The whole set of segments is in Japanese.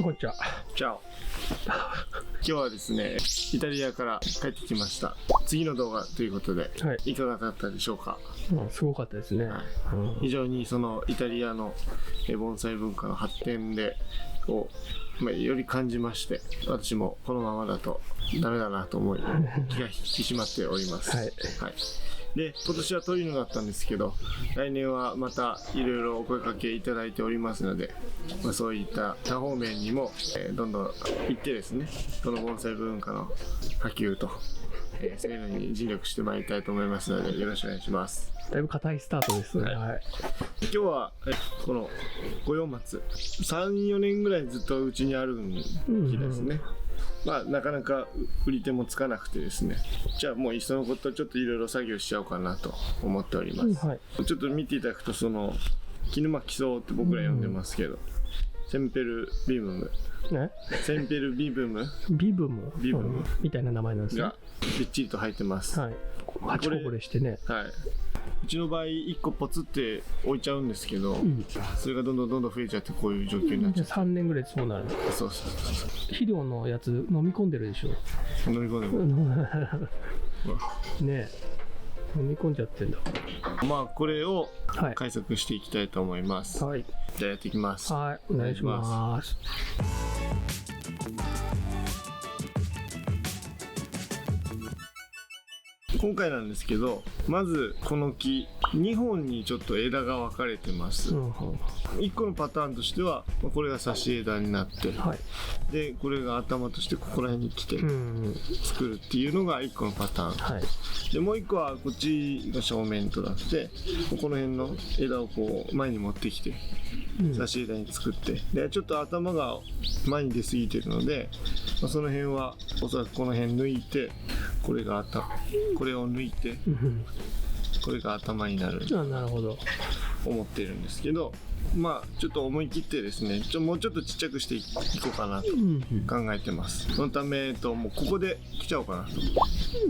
こんにちは。チャオ。今日はですね、イタリアから帰ってきました。次の動画ということで、はい。いかがだったでしょうか。すごかったですね。非常にそのイタリアの盆栽文化の発展をより感じまして、私もこのままだとダメだなと思い、気が引き締まっております。はい。はい。で、今年は鳥野だったんですけど、来年はまたいろいろお声かけいただいておりますので、そういった多方面にも、どんどん行ってですね、この盆栽文化の波及と、そういうのに尽力してまいりたいと思いますので、よろしくお願いします。だいぶ硬いスタートですね。はい。今日はこの五葉松、3、4年ぐらいずっとうちにある木ですね。なかなか売り手もつかなくてですね、じゃあもういっそのことちょっといろいろ作業しちゃおうかなと思っております。はい。ちょっと見ていただくと、その絹巻草って僕ら呼んでますけど、センペルビブム、センペルビブムビブムみたいな名前なんですね。がびっちりと入ってます。はい。8個これしてね。はい。うちの場合1個ポツって置いちゃうんですけど、それがどんどん増えちゃって、こういう状況になっちゃう。3年ぐらいそうなる。そう。肥料のやつ飲み込んでるでしょ。飲み込んでる。ねえ、飲み込んじゃってんだ。これを解釈していきたいと思います。はい。じゃあやっていきます。はい、お願いします。今回なんですけど、まずこの木2本にちょっと枝が分かれてます。1個のパターンとしては、これが差し枝になって、はい、でこれが頭としてここら辺に来て作るっていうのが1個のパターン、はい、でもう1個はこっちが正面となって、この辺の枝をこう前に持ってきて差し枝に作って、でちょっと頭が前に出過ぎてるので、その辺はおそらくこの辺抜いて、これを抜いて、これが頭になる。なるほど。思ってるんですけど、ちょっと思い切ってですね、もうちょっとちっちゃくしていこうかなと考えてます。そのため、もうここで切っちゃおうかなと。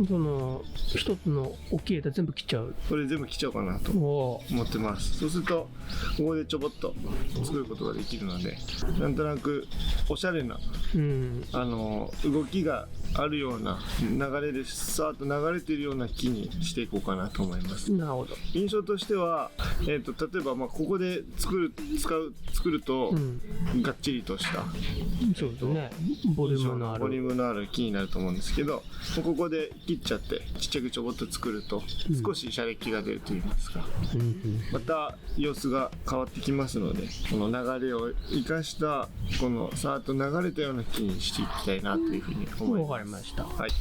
その一つの大きい枝全部切っちゃう。これ全部切っちゃおうかなと思ってます。そうするとここでちょぼっと作ることができるので、なんとなくおしゃれな、動きがあるような流れでさーっと流れているような木にしていこうかなと思います。なるほど。印象としては、例えばここで作ると、がっちりとしたそうですね、ボリュームのある木になると思うんですけど、ここで切っちゃってちっちゃくちょぼっと作ると、少しシャレ気が出るといいますか、また様子が変わってきますので、この流れを生かしたこのさーっと流れたような木にしていきたいなというふうに思います。わかりました。はい。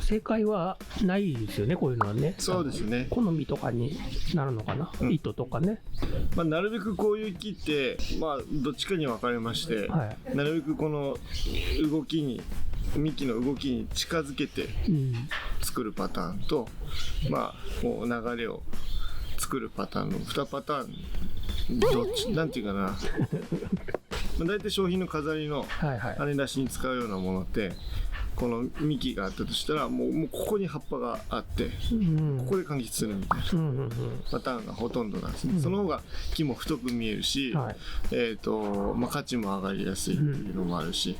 正解はないですよね、こういうのはね。そうですね。好みとかになるのかな、糸とかね。なるべくこういう木って、どっちかに分かれまして、なるべくこの動きに、幹の動きに近づけて作るパターンと、こう流れを作るパターンの2パターン、どっちなんていうかな大体商品の飾りの跳ね出しに使うようなものって、この幹があったとしたら、もうここに葉っぱがあって、ここで柑橘するみたいなパターンがほとんどなんですね。その方が木も太く見えるし、価値も上がりやすいというのもあるし、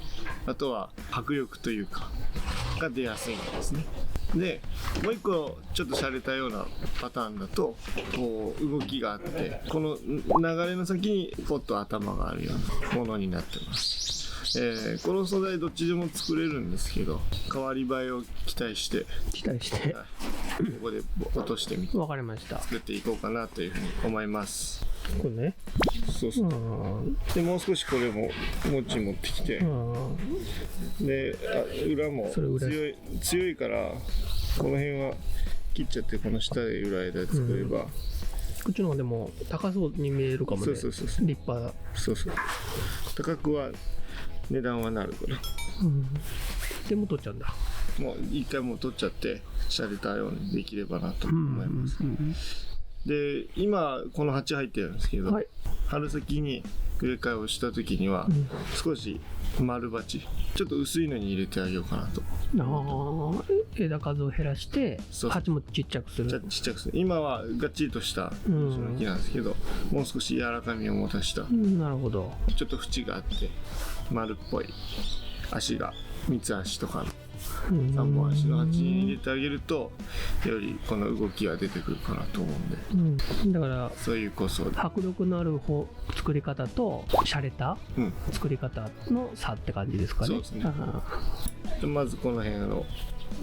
あとは迫力というかが出やすいんですね。でもう一個ちょっと洒落たようなパターンだと、こう動きがあって、この流れの先にポッと頭があるようなものになってます。この素材どっちでも作れるんですけど、変わり映えを期待して、ここで落としてみて、わかりました。作っていこうかなというふうに思います。これね。そうでもう少しこれも持ってきて、で裏も強いから、この辺は切っちゃって、この下で裏枝で作れば、こっちの方がでも高そうに見えるかもね。そう立派。高くは値段はなるから、でも取っちゃうんだ。もう一回もう取っちゃって、シャレたようにできればなと思います。で今この鉢入ってるんですけど、春先に植え替えをした時には、少し丸鉢、ちょっと薄いのに入れてあげようかなと。枝数を減らして鉢もちっちゃくする。今はがっちりとしたその木なんですけど、もう少し柔らかみを持たした、なるほど。ちょっと縁があって丸っぽい足が三つ足とかの3本足の鉢に入れてあげるとよりこの動きが出てくるかなと思うんで、だからそういうこそ迫力のある作り方と洒落た作り方の差って感じですかね。そうですね。まずこの辺を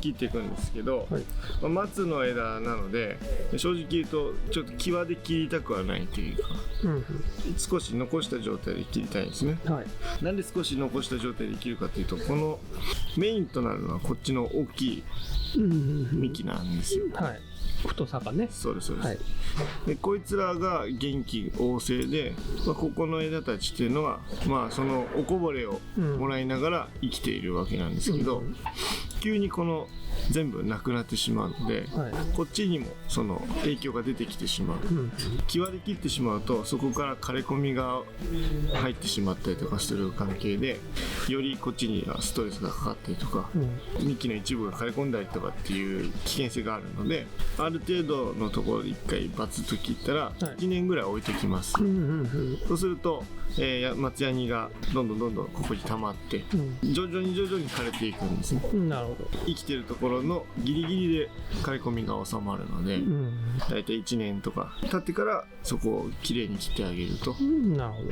切っていくんですけど、松の枝なので正直言うとちょっと際で切りたくはないというか、少し残した状態で切りたいんですね。なんで少し残した状態で切るかというと、このメインとなるのはこっちの大きい幹なんですよ。太さがね。そうですそうです。でこいつらが元気旺盛で、ここの枝たちっていうのはそのおこぼれをもらいながら生きているわけなんですけど、急にこの全部なくなってしまうので、こっちにもその影響が出てきてしまう。際で切ってしまうとそこから枯れ込みが入ってしまったりとかする関係で、よりこっちにはストレスがかかったりとか、幹の一部が枯れ込んだりとかっていう危険性があるので、ある程度のところで1回バツッと切ったら1年ぐらい置いてきます。そうすると松ヤニがどんどんここに溜まって、徐々に枯れていくんですね。なるほど。生きてるところのギリギリで枯れ込みが収まるので、だいたい1年とか経ってからそこをきれいに切ってあげると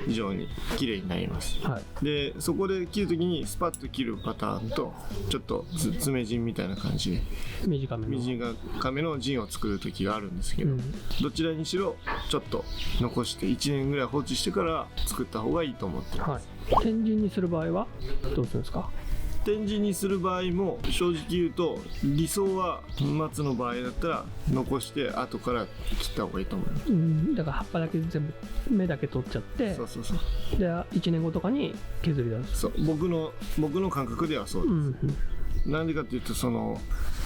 非常にきれいになります。でそこで切るときにスパッと切るパターンと、ちょっと爪陣みたいな感じで短めの陣を作るときがあるんですけど、どちらにしろちょっと残して1年ぐらい放置してから作った方がいいと思ってます。天神にする場合はどうするんですか？天神にする場合も正直言うと、理想は松の場合だったら残して後から切った方がいいと思います。だから葉っぱだけ全部芽だけ取っちゃって、で1年後とかに削り出す。僕の感覚ではそうです。なんでかっていうと、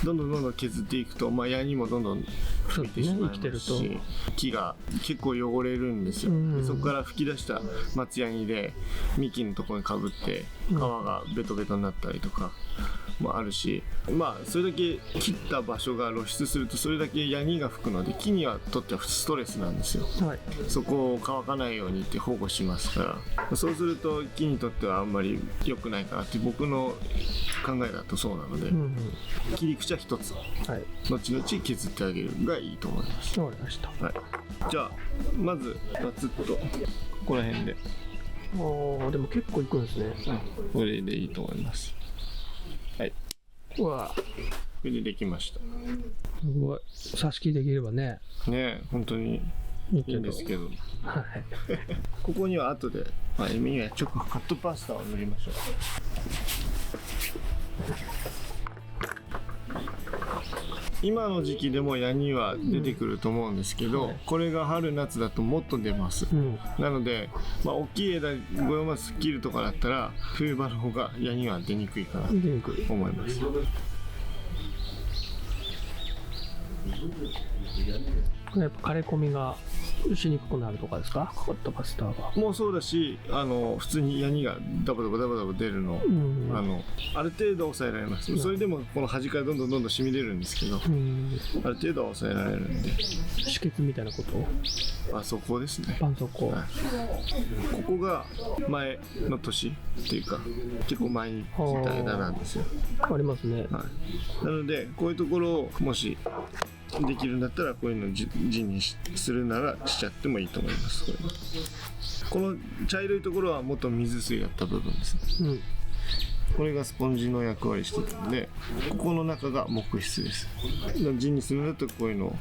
どんどん削っていくと、ヤニもどんどん増えてしまいますし、木が結構汚れるんですよ。でそこから吹き出した松ヤニで幹のところにかぶって皮がベトベトになったりとかもあるし、それだけ切った場所が露出するとそれだけヤニが吹くので、木にはとってはストレスなんですよ。そこを乾かないようにって保護しますから、そうすると木にとってはあんまり良くないかなって僕の考えだとそうなので、切り口は一つ、後々削ってあげるがいいと思います。わかりました。じゃあまずバツッとここら辺で。でも結構いくんですね。これでいいと思います。これでできました。すごい。挿し木できればね。本当にいいんですけど。ここには後で、エミにはカットパスタを塗りましょう。今の時期でもヤニは出てくると思うんですけど、これが春夏だともっと出ます。なので、大きい枝5、4マス切るとかだったら冬場の方がヤニは出にくいかなと思います。やっぱ枯れ込みがしにくくなるとかですか？カットパスタがもうそうだし、普通にヤニがダバダバ出るの、ある程度抑えられます。それでもこの端からどんどん染み出るんですけど、ある程度は抑えられるんで。止血みたいなこと？そこですね。絆創膏。ここが前の年っていうか結構前に切った枝なんですよ。ありますね。なのでこういうところをもしできるんだったらこういうの陣にするならしちゃってもいいと思います。この茶色いところは元水水だった部分ですね。これがスポンジの役割してたので、ここの中が木質です。陣にするんだったらこういうのを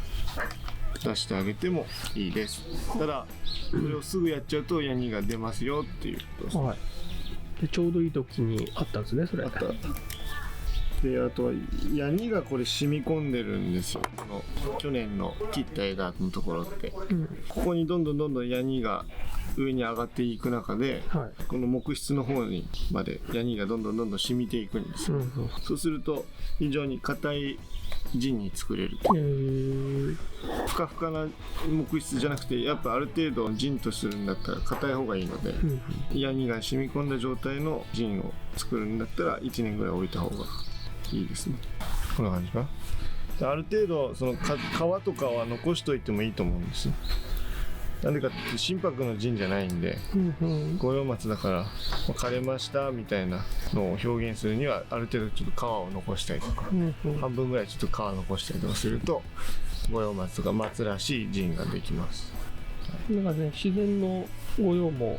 出してあげてもいいです。ただそれをすぐやっちゃうとヤニが出ますよっていうことです。でちょうどいい時にあったんですね、それ。であとはヤニがこれ染み込んでるんですよ。この去年の切った枝のところって、ここにどんどんヤニが上に上がっていく中で、この木質の方にまでヤニがどんどん染みていくんですよ。そうすると非常に硬い陣に作れる。ふかふかな木質じゃなくて、やっぱある程度陣とするんだったら硬い方がいいので、ヤニが染み込んだ状態の陣を作るんだったら1年ぐらい置いた方がいいですね。こんな感じかな。ある程度その皮とかは残しといてもいいと思うんです。なんでかっていうと心拍の陣じゃないんで、五葉松だから枯れましたみたいなのを表現するにはある程度ちょっと皮を残したりとか、半分ぐらいちょっと皮残したりとかすると五葉松とか松らしい陣ができます。なんかね、自然の五葉も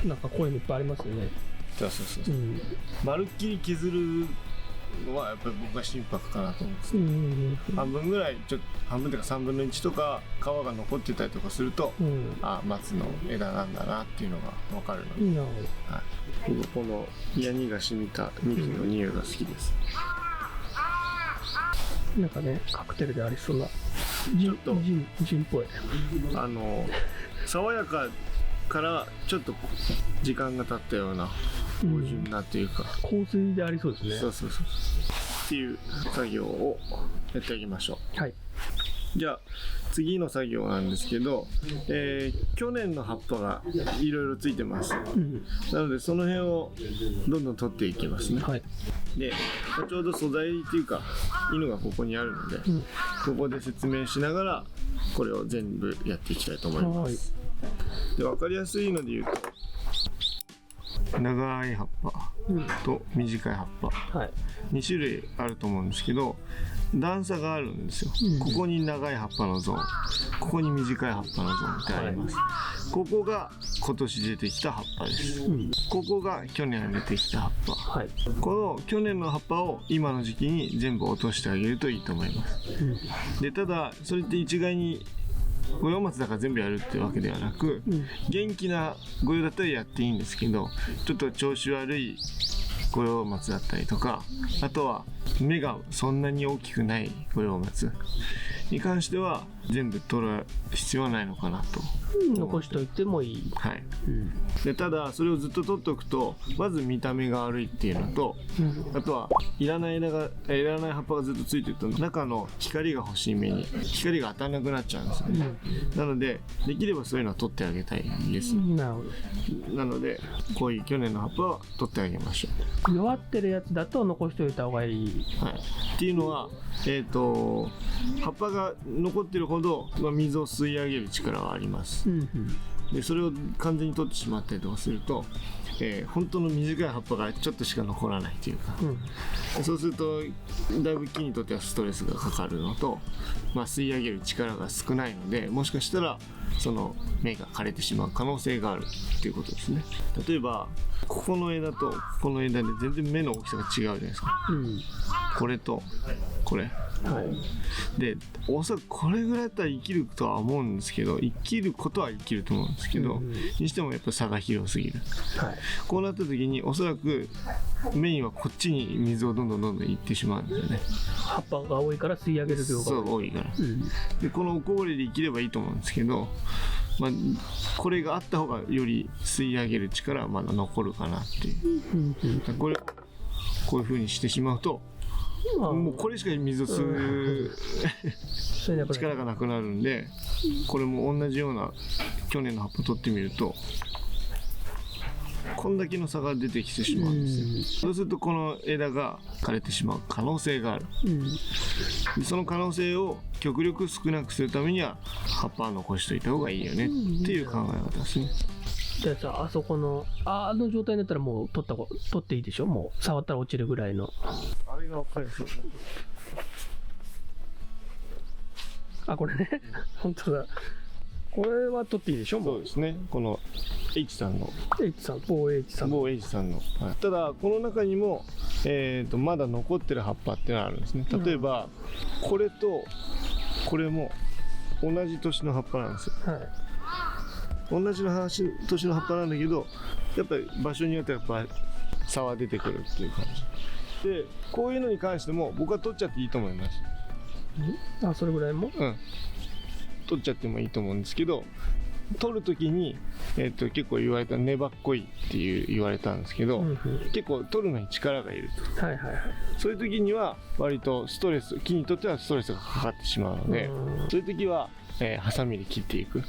なんかこういうのいっぱいありますよね。そう、まるっきり削るのはやっぱり僕は心拍かなと思うんです、半分ぐらい半分というか3分の1とか皮が残ってたりとかすると、松の枝なんだなっていうのが分かるので、このヤニが染みた幹の匂いが好きです。なんかね、カクテルでありそうなジンっぽい爽やかからちょっと時間が経ったような芳醇なっていうか、香水でありそうですね。そうっていう作業をやってあげましょう。はい。じゃあ次の作業なんですけど、去年の葉っぱがいろいろついてます、なのでその辺をどんどん取っていきますね。はい。でちょうど素材っていうか犬がここにあるので、ここで説明しながらこれを全部やっていきたいと思います。で分かりやすいので言うと、長い葉っぱと短い葉っぱ、2種類あると思うんですけど、段差があるんですよ。ここに長い葉っぱのゾーン、ここに短い葉っぱのゾーンってあります。ここが今年出てきた葉っぱです、ここが去年出てきた葉っぱ、この去年の葉っぱを今の時期に全部落としてあげるといいと思います、でただそれって一概に五葉松だから全部やるってわけではなく、元気な五葉だったらやっていいんですけど、ちょっと調子悪い五葉松だったりとか、あとは芽がそんなに大きくない五葉松に関しては全部取る必要はないのかなと。残しといてもいい。はい、でただそれをずっと取っておくとまず見た目が悪いっていうのと、あとはいらない葉っぱがずっとついてると中の光が欲しい目に光が当たらなくなっちゃうんですよね、なのでできればそういうのは取ってあげたいんです、なのでこういう去年の葉っぱは取ってあげましょう。弱ってるやつだと残しておいた方がいい、っていうのは葉っぱが残ってるほど、水を吸い上げる力はあります、でそれを完全に取ってしまったりとかすると、本当の短い葉っぱがちょっとしか残らないというか、そうするとだいぶ木にとってはストレスがかかるのと、吸い上げる力が少ないので、もしかしたらその芽が枯れてしまう可能性があるっていうことですね。例えばここの枝とここの枝で全然芽の大きさが違うじゃないですか、これとこれ、でおそらくこれぐらいだったら生きるとは思うんですけど、生きることは生きると思うんですけど、にしてもやっぱ差が広すぎる、こうなった時におそらくメインはこっちに水をどんどんいってしまうんですよね。葉っぱが多いから吸い上げる量が多いから、でこのおこぼれで生きればいいと思うんですけど、これがあった方がより吸い上げる力はまだ残るかなっていう、こういう風にしてしまうともうこれしか水を吸う力がなくなるんで、これも同じような去年の葉っぱ取ってみるとこんだけの差が出てきてしまうんですよ。そうするとこの枝が枯れてしまう可能性がある、でその可能性を極力少なくするためには葉っぱは残しといた方がいいよねっていう考え方ですね。じゃあさ、あそこのあの状態だったらもう取っていいでしょ。もう触ったら落ちるぐらいの。あれが分かりやすい。これね本当だ、これは取っていいでしょ。もうそうですね、この H さんの某 H さんの、ただこの中にも、まだ残ってる葉っぱってのがあるんですね。例えば、これとこれも同じ年の葉っぱなんですよ、同じ年の葉っぱなんだけど、やっぱり場所によってはやっぱ差は出てくるっていう感じで、こういうのに関しても僕は取っちゃっていいと思います。それぐらいも取っちゃってもいいと思うんですけど、取る時に、結構言われた粘っこいって言われたんですけど、結構取るのに力がいると、そういう時には割と木にとってはストレスがかかってしまうので、そういう時はハサミで切っていく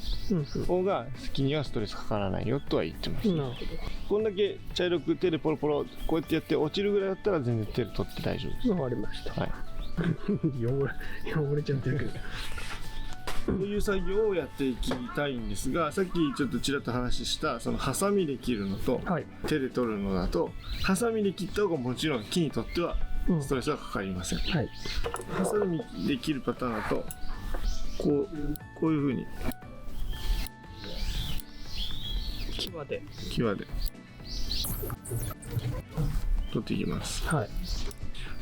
方が木にはストレスかからないよとは言ってます。こんだけ茶色く手でポロポロこうやってやって落ちるぐらいだったら全然手で取って大丈夫です。わかりました。汚れちゃってるけどそういう作業をやっていきたいんですが、さっきちょっとちらっと話したそのハサミで切るのと、はい、手で取るのだと、ハサミで切った方がもちろん木にとってはストレスはかかりません。はい、ハサミで切るパターンだとこういう風に際で取っていきます。はい、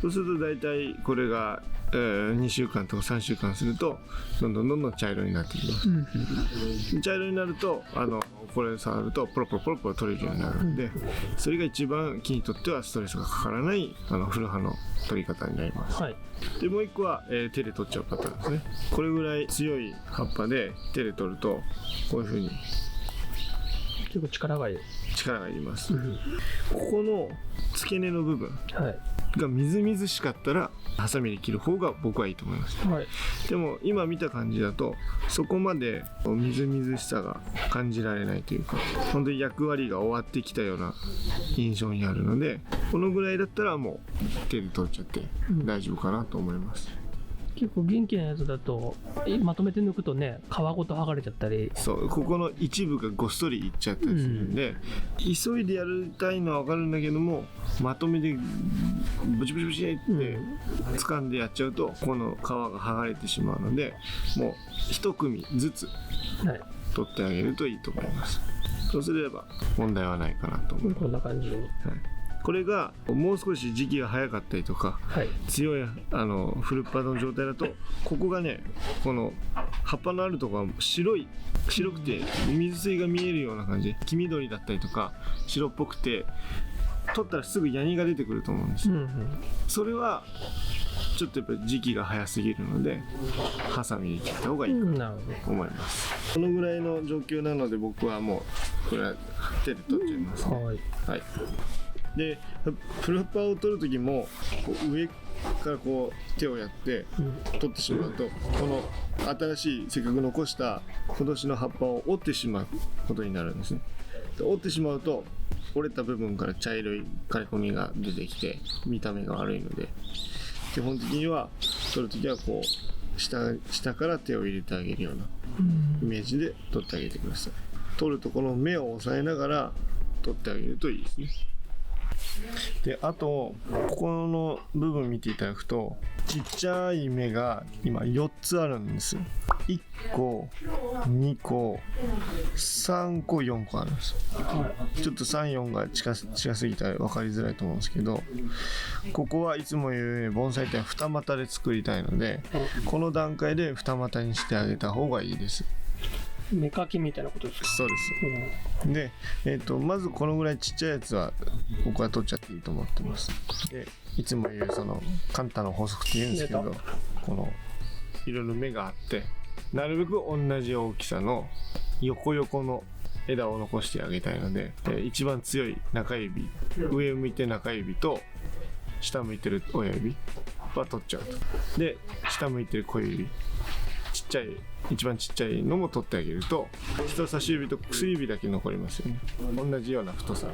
そうすると大体これが、2週間とか3週間するとどんどん茶色になってきます。茶色になるとこれ触るとポロポロ取れるようになるので、それが一番木にとってはストレスがかからない古葉の取り方になります。はい、でもう一個は、手で取っちゃうパターンですね。これぐらい強い葉っぱで手で取るとこういう風に結構力がいります。ここの付け根の部分がみずみずしかったらハサミで切る方が僕はいいと思います。はい、でも今見た感じだとそこまでみずみずしさが感じられないというか、本当に役割が終わってきたような印象にあるので、このぐらいだったらもう手で取っちゃって大丈夫かなと思います。結構元気なやつだとまとめて抜くとね、皮ごと剥がれちゃったり、そうここの一部がごっそりいっちゃったりするんで、急いでやりたいのは分かるんだけども、まとめでブチブチブチって掴んでやっちゃうとこの皮が剥がれてしまうので、もう一組ずつ取ってあげるといいと思います。そうすれば問題はないかなと思います。こんな感じに、これがもう少し時期が早かったりとか、はい、強い古っ葉の状態だと、ここがね、この葉っぱのあるところは白くて水水が見えるような感じ、黄緑だったりとか白っぽくて、取ったらすぐヤニが出てくると思うんですよ。それはちょっとやっぱり時期が早すぎるのでハサミで切った方がいいかと思います。このぐらいの状況なので僕はもうこれは手で取っちゃいますね。はい、はい、で古葉っぱを取る時もこう上からこう手をやって取ってしまうと、この新しいせっかく残した今年の葉っぱを折ってしまうことになるんですね。で折ってしまうと折れた部分から茶色い刈れ込みが出てきて見た目が悪いので、基本的には取る時はこう下から手を入れてあげるようなイメージで取ってあげてください。取るとこの目を押さえながら取ってあげるといいですね。であとここの部分見ていただくと、ちっちゃい芽が今4つあるんですよ。1個2個3個4個あるんですよ。ちょっと3、4が近すぎたら分かりづらいと思うんですけど、ここはいつも言うように盆栽って二股で作りたいので、この段階で二股にしてあげた方がいいです。芽かきみたいなことですか？そうです。で、まずこのぐらいちっちゃいやつは僕は取っちゃっていいと思ってます。でいつも言うそのカンタの法則って言うんですけど、このいろいろ芽があってなるべく同じ大きさの横の枝を残してあげたいので、一番強い中指、上を向いて中指と下向いてる親指は取っちゃうと。で下向いてる小指、一番ちっちゃいのも取ってあげると、人差し指と薬指だけ残りますよね。同じような太さ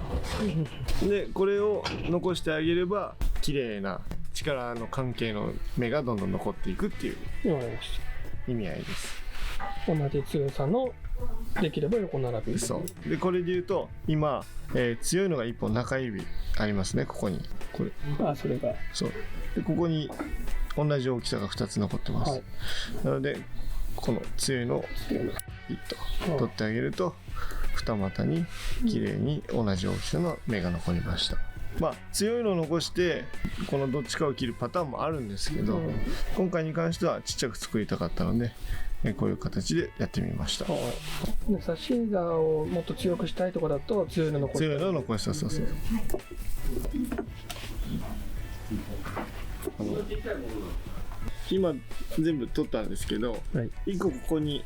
でこれを残してあげれば綺麗な力の関係の芽がどんどん残っていくっていう意味合いです。同じ強さのできれば横並び。そうでこれで言うと今、強いのが1本中指ありますね。ここにこれそれがそうでここに同じ大きさが2つ残ってます、はい、なのでこの強いのをピッと取ってあげると二股に綺麗に同じ大きさの芽が残りました。強いのを残してこのどっちかを切るパターンもあるんですけど、今回に関してはちっちゃく作りたかったのでこういう形でやってみました。差し枝をもっと強くしたいとかだと強いの残した。そう今全部取ったんですけど、はい、1個ここに、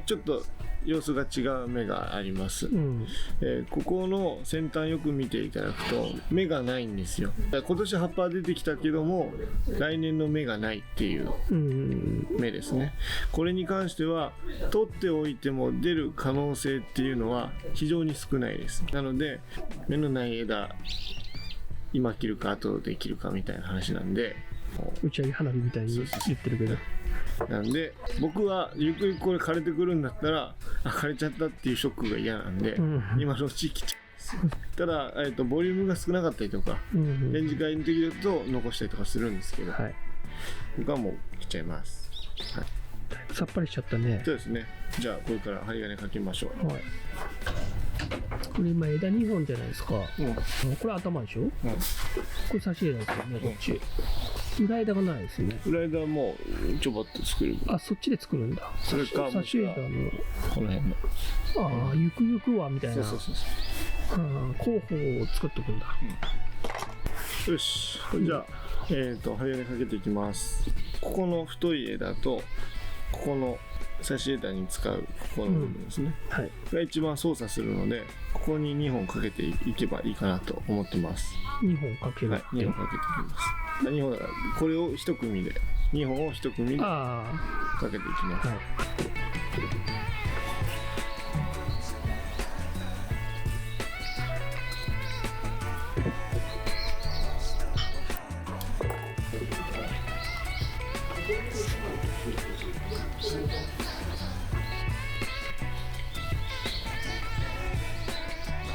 ちょっと様子が違う芽があります、ここの先端よく見ていただくと芽がないんですよ。今年葉っぱ出てきたけども来年の芽がないっていう芽ですね。これに関しては取っておいても出る可能性っていうのは非常に少ないです。なので芽のない枝今切るか後で切るかみたいな話なんで、打ち上げ花火みたいに言ってるけどなんで僕はゆくゆくこれ枯れてくるんだったら枯れちゃったっていうショックが嫌なんで、今のうち切っちゃう。ただ、ボリュームが少なかったりとか、展示会の時だと残したりとかするんですけど、僕はもう切っちゃいます。さっぱりしちゃったね。そうですね。じゃあこれから針金かけましょう。これ今枝2本じゃないですか。これ頭でしょ。これ差し枝ですよね、こっち。裏枝がないですね。裏枝はもうちょぼっと作る。あ、そっちで作るんだ。それか差し枝のこの辺の。ああ、ゆくゆくはみたいな。そう候補を作っとくんだ。よし。じゃあ針金かけていきます。ここの太い枝とここの差し枝に使うここの部分ですね、が一番操作するので、ここに2本かけていけばいいかなと思ってます。2本かける、2本かけていきます。2本だからこれを1組で2本を1組でかけていきます。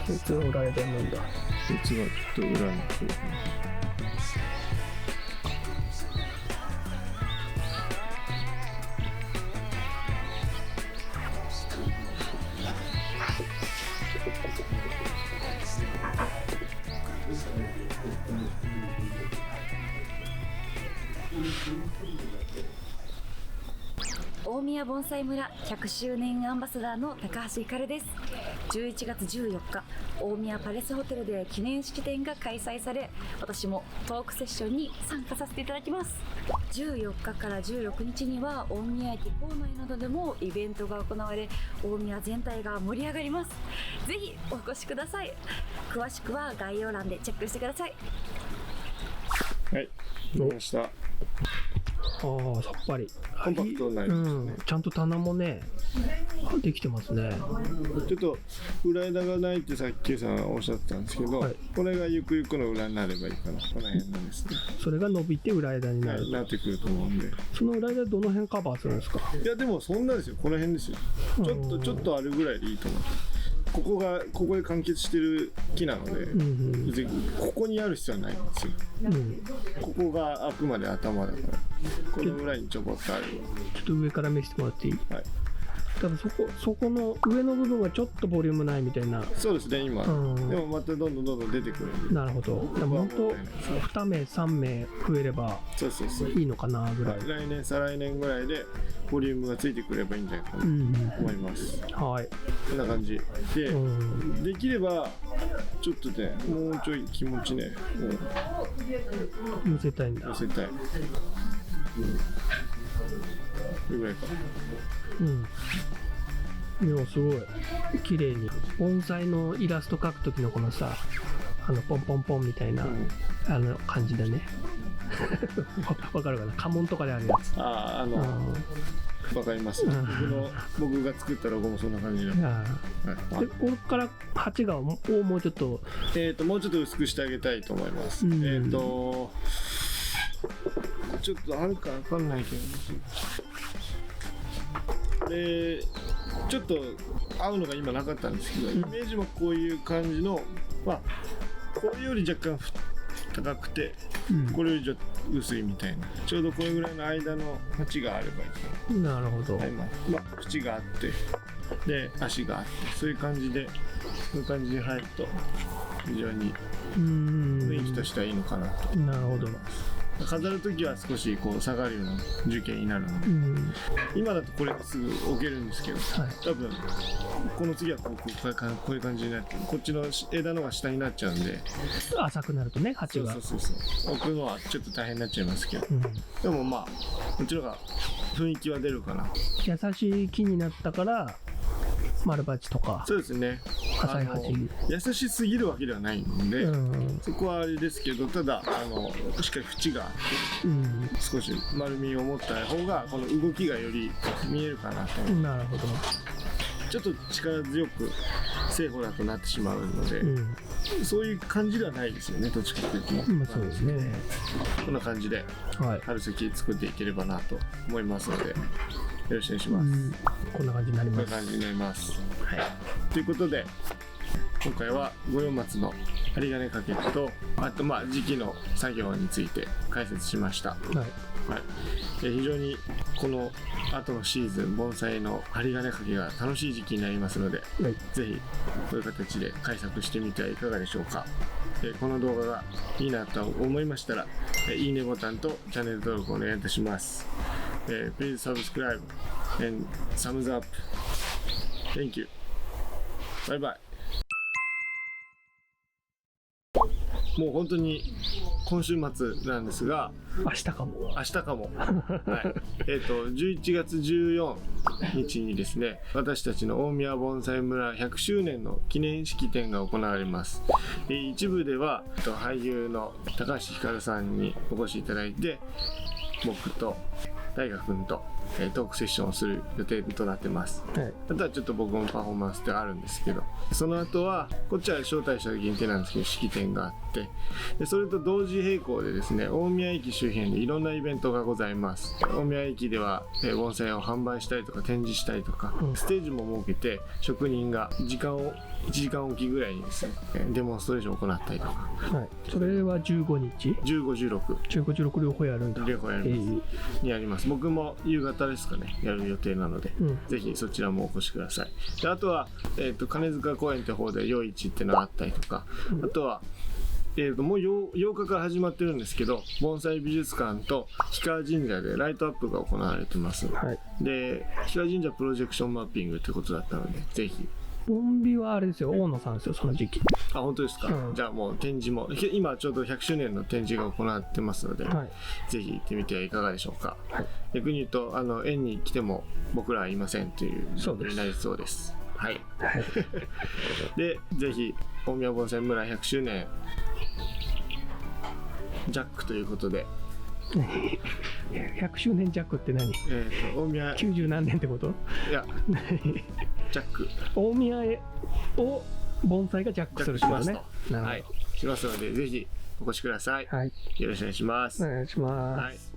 こいつが裏枝なんだ。こいつがきっと裏に来る。大宮盆栽村100周年アンバサダーの高橋ひかるです。11月14日、大宮パレスホテルで記念式典が開催され、私もトークセッションに参加させていただきます。14日から16日には大宮駅構内などでもイベントが行われ、大宮全体が盛り上がります。ぜひお越しください。詳しくは概要欄でチェックしてください。はい、できました。ああ、さっぱりコンパクトになりますね。ちゃんと棚もねできてますね。ちょっと裏枝がないってさっきさんおっしゃってたんですけど、これがゆくゆくの裏になればいいかな。この辺なんですね。それが伸びて裏枝になる、なってくると思うんで。その裏枝どの辺カバーするんですか。いやでもそんなですよ。この辺ですよ。ちょっとあるぐらいでいいと思う。ここで完結してる木なので、ここにある必要はないんですよ、ここがあくまで頭だから、この裏にちょこっとある。ちょっと上から見せてもらっていい。多分そこの上の部分がちょっとボリュームないみたいな。そうですね、今、でもまたどんどん出てくるんで。なるほど。本当2名3名増えればいいのかなぐらい。来年再来年ぐらいでボリュームがついてくればいいんじゃないかなと思います。はい、こんな感じで、できればちょっとね、もうちょい気持ちね、寄せたいんだ。寄せたい。これぐらいか。いや、すごい綺麗に盆栽のイラスト描く時のこのさ、ポンポンポンみたいな、感じだね。わかるかな。家紋とかであるやつ。わかります。僕が作ったロゴもそんな感じで。で、これから鉢がをもうちょっともうちょっと薄くしてあげたいと思います。ちょっとあるかわかんないけど。で、ちょっと合うのが今なかったんですけど、イメージもこういう感じの、これより若干高くて、これよりちょっと薄いみたいな、ちょうどこれぐらいの間の鉢があればいい。なるほど。縁があってで足があって、そういう感じで、こういう感じに入ると非常に雰囲気としてはいいのかなと。なるほど。飾るときは少しこう下がるような樹形になるので、今だとこれすぐ置けるんですけど、多分この次はこういう感じになって、こっちの枝のが下になっちゃうんで、浅くなるとね、鉢がそう置くのはちょっと大変になっちゃいますけど、でもこっちの方が雰囲気は出るかな。優しい木になったから丸鉢とか。そうですね。浅い鉢。優しすぎるわけではないので、そこはあれですけど、ただしっかり縁があって、少し丸みを持った方がこの動きがより見えるかなと。なるほど。ちょっと力強く正方だとなってしまうので、そういう感じではないですよね、どっちかというと。そうですね。こんな感じで春先作っていければなと思いますので、よろしくお願いします。こんな感じになります。こんな感じになります。はい。ということで、今回は五葉松の針金掛けと、あと時期の作業について解説しました。はい。非常にこの後のシーズン、盆栽の針金掛けが楽しい時期になりますので、ぜひこういう形で改作してみてはいかがでしょうか。この動画がいいなと思いましたら、いいねボタンとチャンネル登録をお願いいたします。Please subscribe and thumbs up. Thank you. Bye bye. もう本当に今週末なんですが、明日かも。はい。11月14日にですね、私たちの大宮盆栽村100周年の記念式典が行われます。一部では俳優の高橋ひかるさんにお越しいただいて、僕と大河君とトークセッションをする予定となってます。あとはちょっと僕もパフォーマンスであるんですけど、その後はこっちは招待者限定なんですけど式典があって、でそれと同時並行でですね、大宮駅周辺でいろんなイベントがございます。大宮駅では盆栽を販売したりとか展示したりとか、ステージも設けて職人が1時間おきぐらいにですねデモンストレーションを行ったりとか、それは15日15、16両方やるんだ。両方やります、にやります。僕も夕方ですかね、やる予定なので、ぜひそちらもお越しください。であとは、金塚公園って方で夜市っていうのがあったりとか、あとはもう 8日から始まってるんですけど、盆栽美術館と氷川神社でライトアップが行われてます。で氷川神社プロジェクションマッピングってことだったので、ぜひ。盆美はあれですよ、大野さんですよ、その時期。あ、本当ですか。じゃあもう展示も今ちょうど100周年の展示が行われてますので、ぜひ行ってみてはいかがでしょうか。逆に言うと園に来ても僕らはいませんという状況になりそうです。はい。でぜひ大宮盆栽村100周年ジャックということで。100周年ジャックって何？大宮90何年ってこと？いやジャック、大宮を盆栽がジャックするってことね。しますので、ぜひお越しください。よろしくお願いします。お願いします。